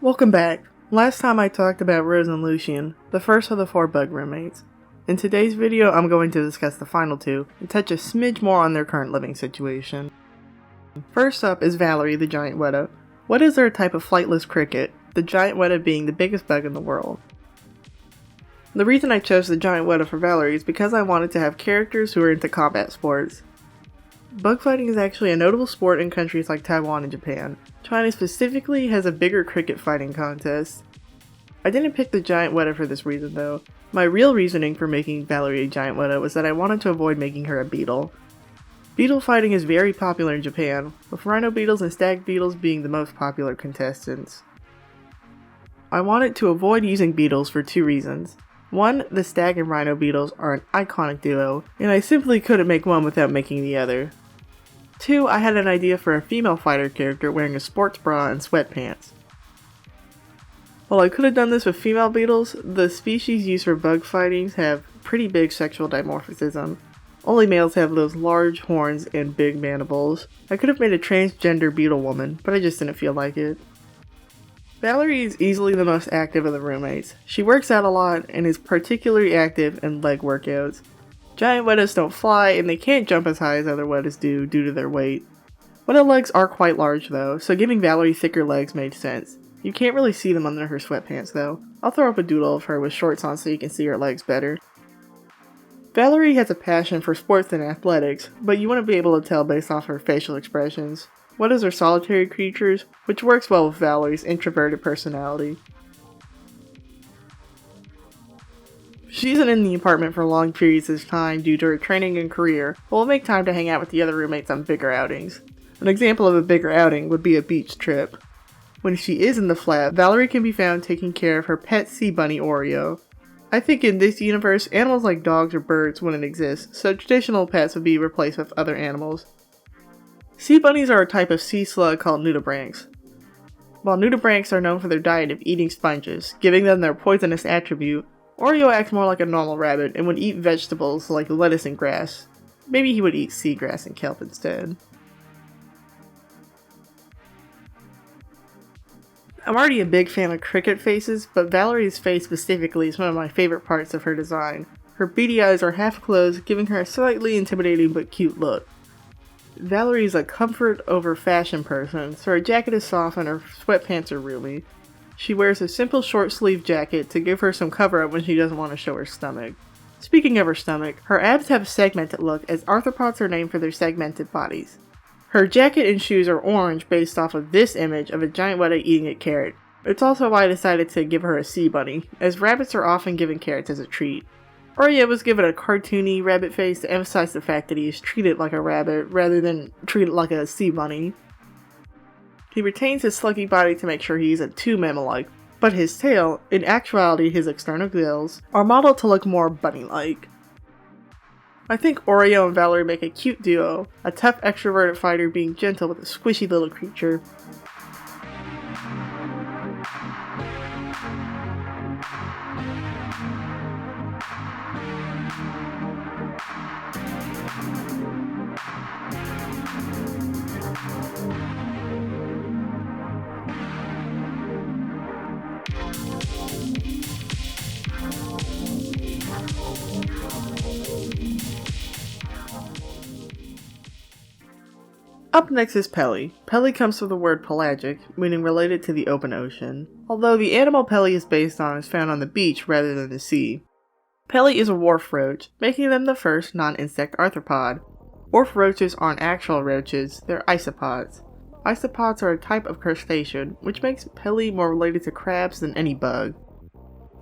Welcome back. Last time I talked about Rose and Lucian, the first of the 4 bug roommates. In today's video, I'm going to discuss the final 2 and touch a smidge more on their current living situation. First up is Valerie the giant weta. Wetas are a type of flightless cricket, the giant weta being the biggest bug in the world. The reason I chose the giant weta for Valerie is because I wanted to have characters who are into combat sports. Bug fighting is actually a notable sport in countries like Taiwan and Japan. China specifically has a bigger cricket fighting contest. I didn't pick the giant weta for this reason though. My real reasoning for making Valerie a giant weta was that I wanted to avoid making her a beetle. Beetle fighting is very popular in Japan, with rhino beetles and stag beetles being the most popular contestants. I wanted to avoid using beetles for 2 reasons. 1, the stag and rhino beetles are an iconic duo, and I simply couldn't make one without making the other. 2, I had an idea for a female fighter character wearing a sports bra and sweatpants. While I could have done this with female beetles, the species used for bug fighting have pretty big sexual dimorphism. Only males have those large horns and big mandibles. I could have made a transgender beetle woman, but I just didn't feel like it. Valerie is easily the most active of the roommates. She works out a lot and is particularly active in leg workouts. Giant wetas don't fly and they can't jump as high as other wetas do due to their weight. Weta legs are quite large though, so giving Valerie thicker legs made sense. You can't really see them under her sweatpants though. I'll throw up a doodle of her with shorts on so you can see her legs better. Valerie has a passion for sports and athletics, but you wouldn't be able to tell based off her facial expressions. Wetas are solitary creatures, which works well with Valerie's introverted personality. She isn't in the apartment for long periods of time due to her training and career, but will make time to hang out with the other roommates on bigger outings. An example of a bigger outing would be a beach trip. When she is in the flat, Valerie can be found taking care of her pet sea bunny Oreo. I think in this universe, animals like dogs or birds wouldn't exist, so traditional pets would be replaced with other animals. Sea bunnies are a type of sea slug called nudibranchs. While nudibranchs are known for their diet of eating sponges, giving them their poisonous attribute, Oreo acts more like a normal rabbit and would eat vegetables like lettuce and grass. Maybe he would eat seagrass and kelp instead. I'm already a big fan of cricket faces, but Valerie's face specifically is one of my favorite parts of her design. Her beady eyes are half closed, giving her a slightly intimidating but cute look. Valerie is a comfort over fashion person, so her jacket is soft and her sweatpants are roomy. She wears a simple short sleeve jacket to give her some cover up when she doesn't want to show her stomach. Speaking of her stomach, her abs have a segmented look as arthropods are named for their segmented bodies. Her jacket and shoes are orange based off of this image of a giant weta eating a carrot. It's also why I decided to give her a sea bunny, as rabbits are often given carrots as a treat. Oreo was given a cartoony rabbit face to emphasize the fact that he is treated like a rabbit rather than treated like a sea bunny. He retains his sluggy body to make sure he isn't too mammal-like, but his tail, in actuality his external gills, are modeled to look more bunny-like. I think Oreo and Valerie make a cute duo, a tough extroverted fighter being gentle with a squishy little creature. Up next is Pelly. Pelly comes from the word pelagic, meaning related to the open ocean, although the animal Pelly is based on is found on the beach rather than the sea. Pelly is a wharf roach, making them the first non-insect arthropod. Wharf roaches aren't actual roaches, they're isopods. Isopods are a type of crustacean, which makes Pelly more related to crabs than any bug.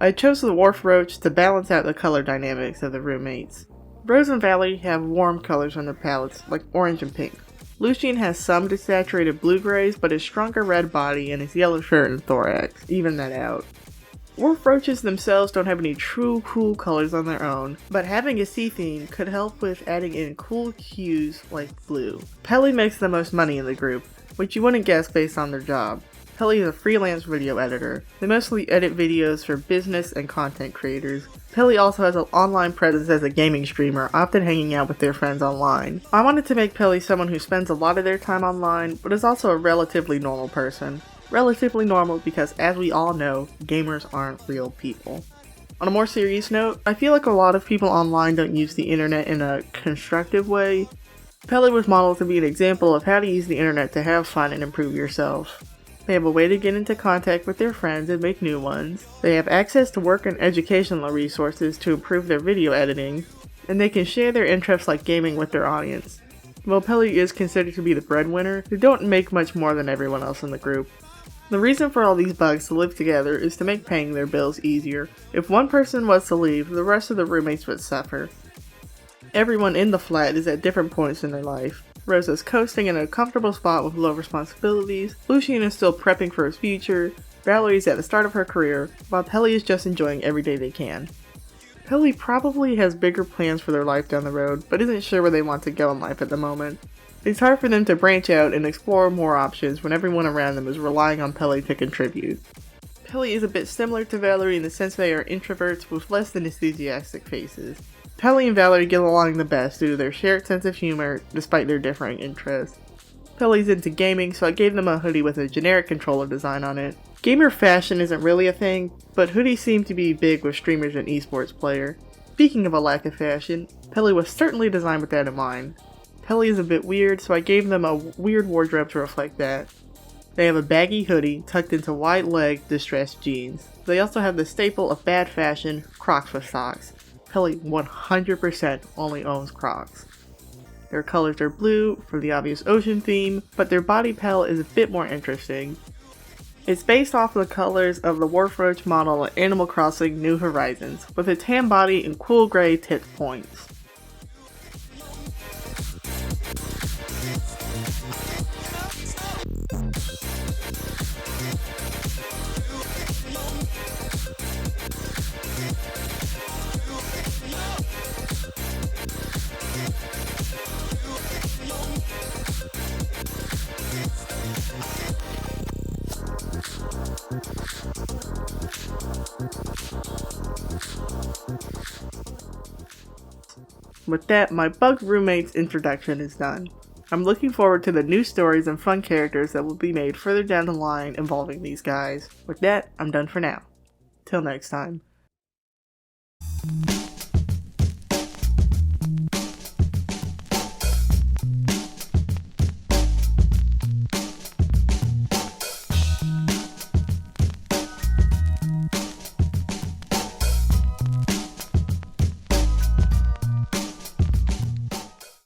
I chose the wharf roach to balance out the color dynamics of the roommates. Rose and Valerie have warm colors on their palettes, like orange and pink. Lucian has some desaturated blue-grays, but his stronger red body and his yellow shirt and thorax even that out. Wharf roaches themselves don't have any true cool colors on their own, but having a sea theme could help with adding in cool hues like blue. Pelly makes the most money in the group, which you wouldn't guess based on their job. Pelly is a freelance video editor. They mostly edit videos for business and content creators. Pelly also has an online presence as a gaming streamer, often hanging out with their friends online. I wanted to make Pelly someone who spends a lot of their time online, but is also a relatively normal person. Relatively normal because, as we all know, gamers aren't real people. On a more serious note, I feel like a lot of people online don't use the internet in a constructive way. Pelly was modeled to be an example of how to use the internet to have fun and improve yourself. They have a way to get into contact with their friends and make new ones. They have access to work and educational resources to improve their video editing, and they can share their interests like gaming with their audience. While Pelly is considered to be the breadwinner, they don't make much more than everyone else in the group. The reason for all these bugs to live together is to make paying their bills easier. If one person was to leave, the rest of the roommates would suffer. Everyone in the flat is at different points in their life. Rose is coasting in a comfortable spot with low responsibilities, Lucian is still prepping for his future, Valerie is at the start of her career, while Pelly is just enjoying every day they can. Pelly probably has bigger plans for their life down the road, but isn't sure where they want to go in life at the moment. It's hard for them to branch out and explore more options when everyone around them is relying on Pelly to contribute. Pelly is a bit similar to Valerie in the sense they are introverts with less than enthusiastic faces. Pelly and Valerie get along the best due to their shared sense of humor, despite their differing interests. Pelly's into gaming, so I gave them a hoodie with a generic controller design on it. Gamer fashion isn't really a thing, but hoodies seem to be big with streamers and esports players. Speaking of a lack of fashion, Pelly was certainly designed with that in mind. Pelly is a bit weird, so I gave them a weird wardrobe to reflect that. They have a baggy hoodie tucked into wide-leg distressed jeans. They also have the staple of bad fashion, Crocs with socks. Pelly 100% only owns Crocs. Their colors are blue for the obvious ocean theme, but their body palette is a bit more interesting. It's based off the colors of the Warforged model of Animal Crossing New Horizons, with a tan body and cool gray tipped points. With that, my bugged roommate's introduction is done. I'm looking forward to the new stories and fun characters that will be made further down the line involving these guys. With that, I'm done for now. Till next time.